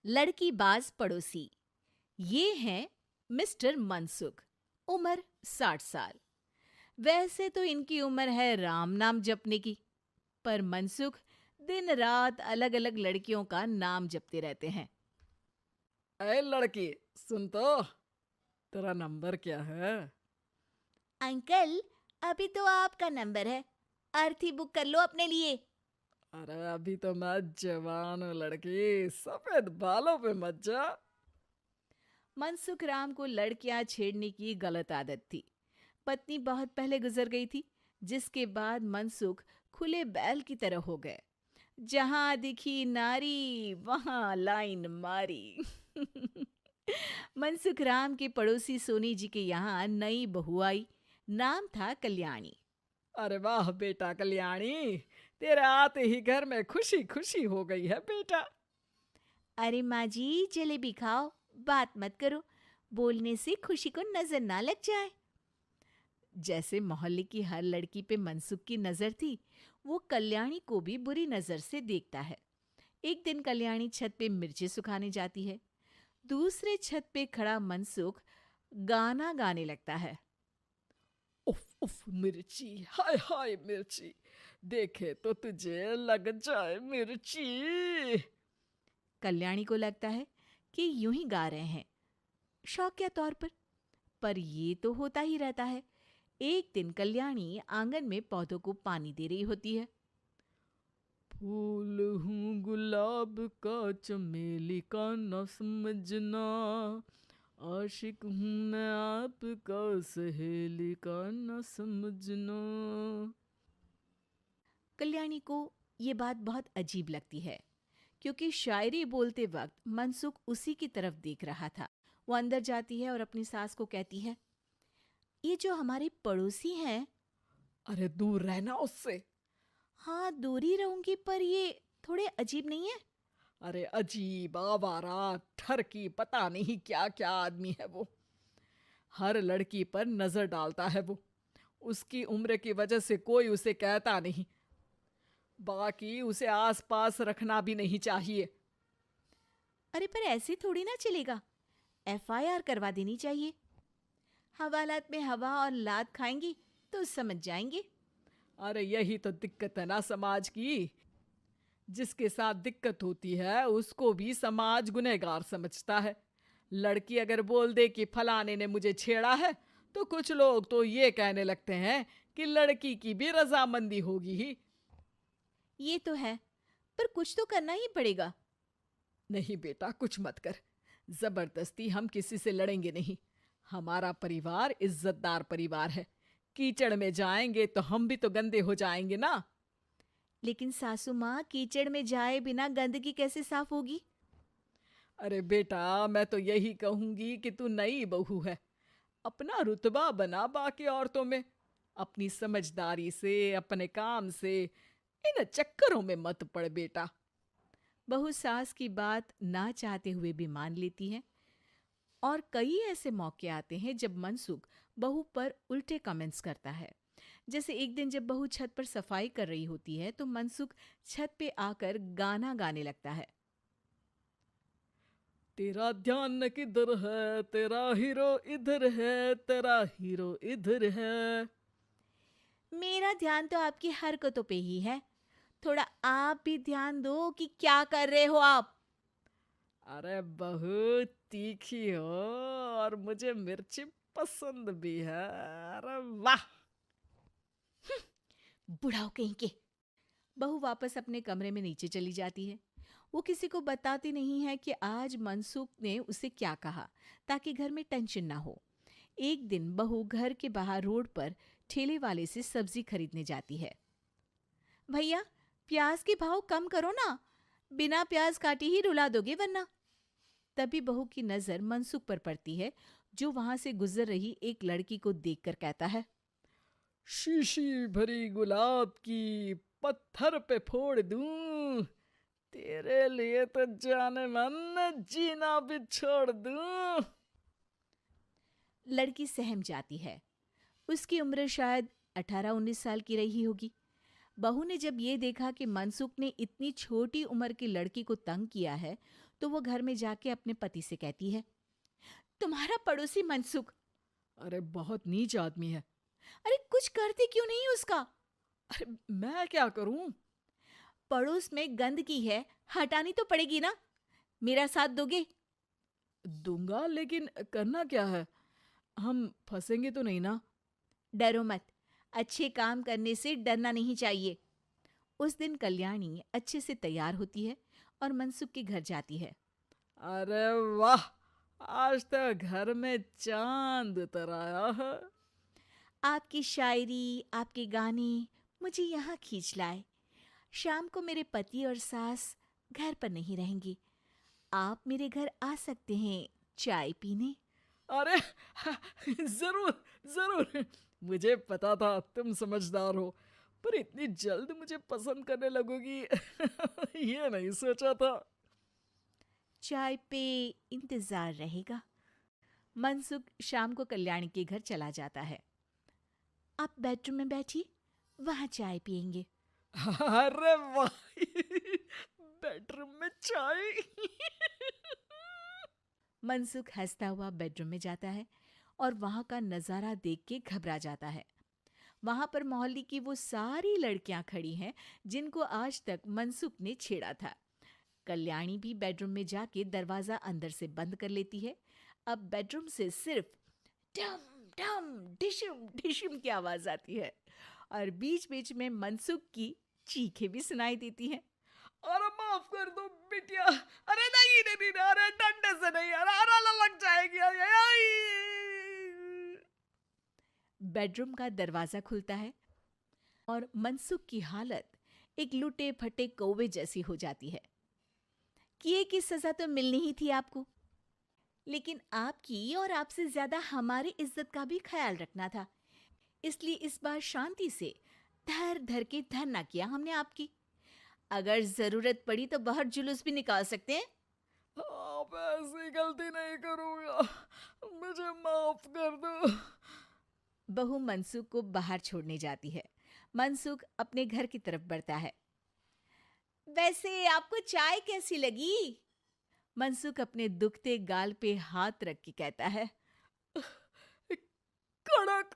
लड़की बाज पड़ोसी। ये हैं मिस्टर मनसुख। उम्र 60 साल। वैसे तो इनकी उम्र है राम नाम जपने की, पर मनसुख दिन रात अलग अलग लड़कियों का नाम जपते रहते हैं। अरे लड़की, सुन तो, तेरा नंबर क्या है? अंकल, अभी तो आपका नंबर है। अर्थी बुक कर लो अपने लिए। अरे अभी तो मैं जवान हूँ लड़की, सफेद बालों पे मत जा। मनसुख राम को लड़कियां छेड़ने की गलत आदत थी। पत्नी बहुत पहले गुजर गई थी, जिसके बाद मनसुख खुले बैल की तरह हो गए। जहां दिखी नारी वहां लाइन मारी। मनसुख राम के पड़ोसी सोनी जी के यहाँ नई बहू आई। नाम था कल्याणी। अरे वाह बेटा कल्याणी, तेरे आते ही घर में खुशी खुशी हो गई है बेटा। अरे माँ जी, जलेबी खाओ, बात मत करो, बोलने से खुशी को नजर ना लग जाए। जैसे मोहल्ले की हर लड़की पे मनसुख की नजर थी, वो कल्याणी को भी बुरी नजर से देखता है। एक दिन कल्याणी छत पे मिर्ची सुखाने जाती है। दूसरे छत पे खड़ा मनसुख गाना गाने लगता है। उफ उफ मिर्ची, हाय हाय मिर्ची, देखे तो तुझे लग जाए मिर्ची। कल्याणी को लगता है कि यूं ही गा रहे हैं, शौकिया तौर पर ये तो होता ही रहता है। एक दिन कल्याणी आंगन में पौधों को पानी दे रही होती है। फूल हूँ गुलाब का, चमेली का न समझना, आशिक हूँ मैं आपका, सहेली का न समझना। कल्याणी को ये बात बहुत अजीब लगती है, क्योंकि शायरी बोलते वक्त मनसुख उसी की तरफ देख रहा था। वो अंदर जाती है और अपनी सास को कहती है, ये जो हमारे पड़ोसी हैं। अरे दूर रहना उससे। हाँ, दूरी रहूंगी, पर ये थोड़े अजीब नहीं है? अरे अजीब, आवारा, ठरकी, पता नहीं क्या क्या आदमी है वो। हर लड़की पर नजर डालता है वो। उसकी उम्र की वजह से कोई उसे कहता नहीं। बाकी उसे आसपास रखना भी नहीं चाहिए। अरे पर ऐसे थोड़ी ना चलेगा, एफआईआर करवा देनी चाहिए। हवालात में हवा और लात खाएंगी तो समझ जाएंगे। अरे यही तो दिक्कत है ना समाज की। जिसके साथ दिक्कत होती है उसको भी समाज गुनहगार समझता है। लड़की अगर बोल दे कि फलाने ने मुझे छेड़ा है, तो कुछ लोग तो ये कहने लगते हैं कि लड़की की भी रजामंदी होगी ही। ये तो है, पर कुछ तो करना ही पड़ेगा। नहीं बेटा, कुछ मत कर। जबरदस्ती हम किसी से लड़ेंगे नहीं। हमारा परिवार इज्जतदार परिवार है। कीचड़ में जाएंगे तो हम भी तो गंदे हो जाएंगे ना। लेकिन सासू माँ, कीचड़ में जाए बिना गंदगी कैसे साफ होगी? अरे बेटा, मैं तो यही कहूंगी कि तू नई बहू है। अपना रुतबा बना बाकी औरतों में। अपनी समझदारी से, अपने काम से इन चक्करों में मत पड़ बेटा। बहू सास की बात ना चाहते हुए भी मान लेती है। और कई ऐसे मौके आते हैं जब मनसुख बहू पर उल्टे कमेंट्स करता है। जैसे एक दिन जब बहू छत पर सफाई कर रही होती है, तो मनसुख छत पे आकर गाना गाने लगता है। तेरा ध्यान किधर है, तेरा हीरो इधर है, तेरा हीरो इधर है। मेरा ध्यान तो आपकी हरकतों पे ही है। थोड़ा आप भी ध्यान दो कि क्या कर रहे हो आप। अरे बहुत तीखी हो, और मुझे मिर्ची पसंद भी है। अरे वाह। बुढ़ाओ कहीं के। बहू वापस अपने कमरे में नीचे चली जाती है। वो किसी को बताती नहीं है कि आज मनसुख ने उसे क्या कहा, ताकि घर में टेंशन ना हो। एक दिन बहू घर के बाहर रोड पर ठेले वाले से सब्जी खरीदने जाती है। भैया, प्याज के भाव कम करो ना, बिना प्याज काटे ही रुला दोगे वरना। तभी बहू की नजर मनसुख पर पड़ती है, जो वहां से गुजर रही एक लड़की को देखकर कहता है, शीशी भरी गुलाब की, पत्थर पे फोड़ दूं। तेरे लिए तो जाने मन जीना भी छोड़ दूं। लड़की सहम जाती है। उसकी उम्र शायद 18-19 साल की रही होगी। बहू ने जब ये देखा कि मनसुख ने इतनी छोटी उम्र की लड़की को तंग किया है, तो वो घर में जाके अपने पति से कहती है, तुम्हारा पड़ोसी मनसुख, अरे बहुत नीच आदमी है। अरे कुछ करते क्यों नहीं उसका? अरे मैं क्या करूं? पड़ोस में गंदगी है, हटानी तो पड़ेगी ना। मेरा साथ दोगे? दूंगा, लेकिन करना क्या है? हम फंसेंगे तो नहीं ना? डरो मत, अच्छे काम करने से डरना नहीं चाहिए। उस दिन कल्याणी अच्छे से तैयार होती है और मनसुख के घर जाती है। अरे वाह, आज तो घर में चांद उतर आया है। आपकी शायरी, आपके गाने मुझे यहाँ खींच लाए। शाम को मेरे पति और सास घर पर नहीं रहेंगी। आप मेरे घर आ सकते हैं चाय पीने। अरे जरूर जरूर, मुझे पता था तुम समझदार हो, पर इतनी जल्द मुझे पसंद करने लगोगी ये नहीं सोचा था। चाय पे इंतजार रहेगा। मनसुख शाम को कल्याणी के घर चला जाता है। आप बेडरूम में बैठिए, वहां चाय पियेंगे। अरे वाह बेडरूम में चाय मनसुख हंसता हुआ बेडरूम में जाता है और वहां का नजारा देख के घबरा जाता है। वहां पर मोहल्ले की वो सारी लड़कियां खड़ी हैं जिनको आज तक मनसुख ने छेड़ा था। कल्याणी भी बेडरूम में जाके दरवाजा अंदर से बंद कर लेती है। अब बेडरूम से सिर्फ डम डम डिशम डिशम की आवाज आती है और बीच बीच में मनसुख की चीखें भी सुनाई देती हैं। अरे माफ कर दो बिटिया, अरे नहीं नहीं नहीं, अरे डंडे से नहीं, अरे अरे लग जाएगी, अरे आई। बेडरूम का दरवाजा खुलता है और मनसुख की हालत एक लुटे फटे कौवे जैसी हो जाती है। किए की सजा तो मिलनी ही थी आपको, लेकिन आपकी और आपसे ज्यादा हमारी इज्जत का भी ख्याल रखना था। इसलिए इस बार शांति से धर धर के धरना किया हमने आपकी। अगर जरूरत पड़ी तो बाहर जुलूस भी निकाल सकते हैं। आप ऐसी गलती नहीं करूंगा, मुझे माफ कर दो। बहू मनसुख को बाहर छोड़ने जाती है। मनसुख अपने घर की तरफ बढ़ता है। वैसे आपको चाय कैसी लगी? मनसुख अपने दुखते गाल पे हाथ रख के कहता है, कड़क